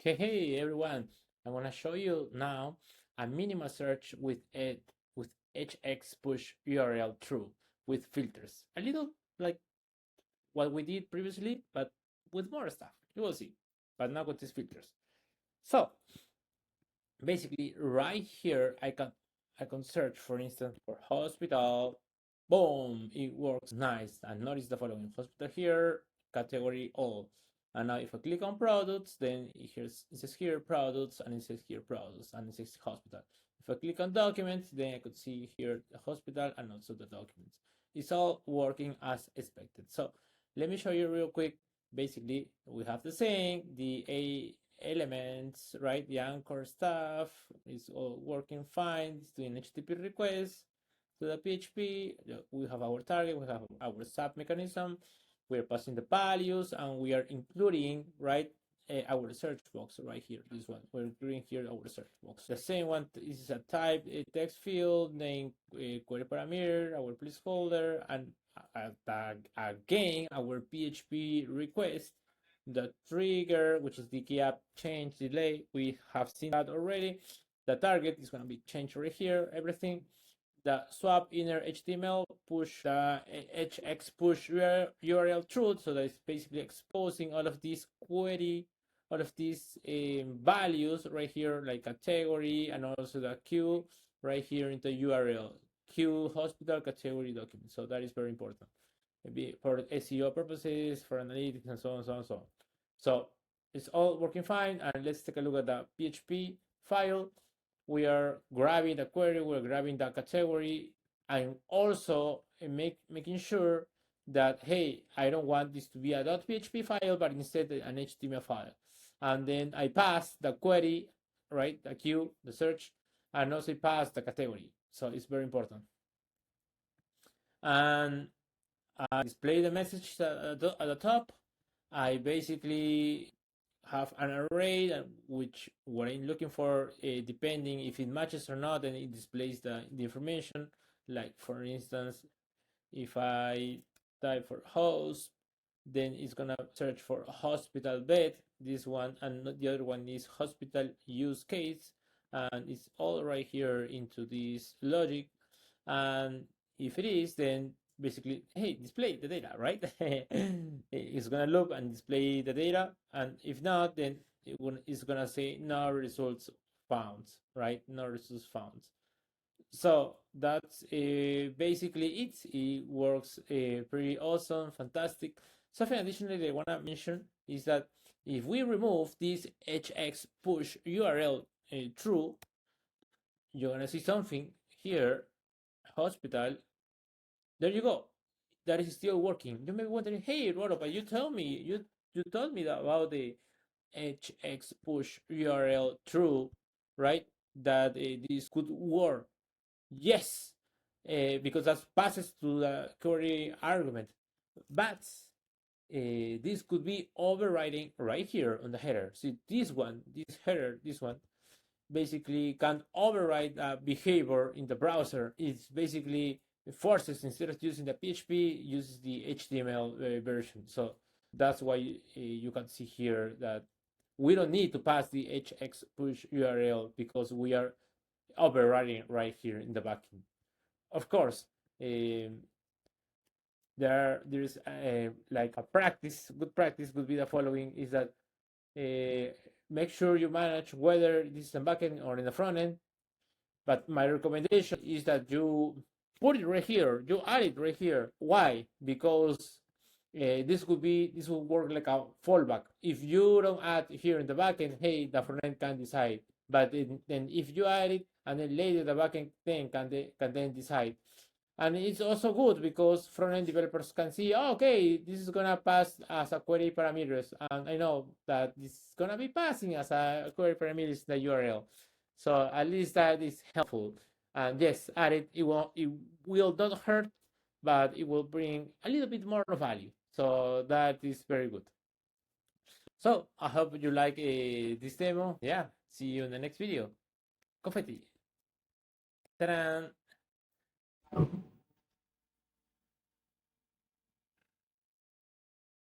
Hey everyone, I want to show you now a minimal search with hx push URL true with filters. A little like what we did previously, but with more stuff. You will see, but not with these filters. So basically, right here, I can search, for instance, for hospital. Boom, it works nice. And notice the following: hospital here, category all. And now if I click on products, then it says here products, and it says here products, and it says hospital. If I click on documents, then I could see here the hospital and also the documents. It's all working as expected. So let me show you real quick. Basically, we have the same, the elements, right? The anchor stuff is all working fine. It's doing HTTP requests to the PHP. We have our target, we have our sub mechanism. We're passing the values, and we are including, right, our search box right here. This one, we're including here our search box. The same one is a type, a text field, name, query parameter, our placeholder, and again our PHP request, the trigger, which is the key app change delay. We have seen that already. The target is going to be changed right here, everything. The swap inner HTML push the hx push URL truth, so that it's basically exposing all of these query, all of these values right here, like category, and also the Q right here in the URL. Q hospital category document. So that is very important. Maybe for SEO purposes, for analytics, and so on, so on, so on. So it's all working fine. And let's take a look at the PHP file. We are grabbing the query, we're grabbing the category, and also making sure that, hey, I don't want this to be a .php file, but instead an HTML file. And then I pass the query, right, the queue, the search, and also pass the category. So it's very important. And I display the message at the top. I basically have an array which what I'm looking for, depending if it matches or not, then it displays the information. Like for instance, if I type for host, then it's gonna search for hospital bed, this one, and the other one is hospital use case, and it's all right here into this logic. And if it is, then basically, hey, display the data, right? It's gonna look and display the data, and if not, then it's gonna say no results found, right? No results found. So that's basically it. It works pretty awesome, fantastic. Something additionally I want to mention is that if we remove this hx push URL true, you're gonna see something here, hospital. There you go. That is still working. You may be wondering, hey, Roro, but you told me you told me that about the hx push URL true, right? That this could work. Yes, because that passes to the query argument. But this could be overriding right here on the header. See this one, this header, this one basically can override behavior in the browser. It's basically forces, instead of using the PHP, uses the HTML version. So that's why you can see here that we don't need to pass the hx push URL because we are overriding right here in the backend. Of course, there's like a practice. Good practice would be the following: is that make sure you manage whether this is in backend or in the front end. But my recommendation is that you put it right here. You add it right here. Why? Because this will work like a fallback. If you don't add here in the backend, hey, the front end can decide. But then if you add it, and then later the backend then can then decide. And it's also good because front-end developers can see, oh, okay, this is gonna pass as a query parameters, and I know that this is gonna be passing as a query parameters in the URL. So at least that is helpful. And yes, add it. It will not hurt, but it will bring a little bit more value. So that is very good. So I hope you like this demo. Yeah, see you in the next video. Confetti. Ta-da!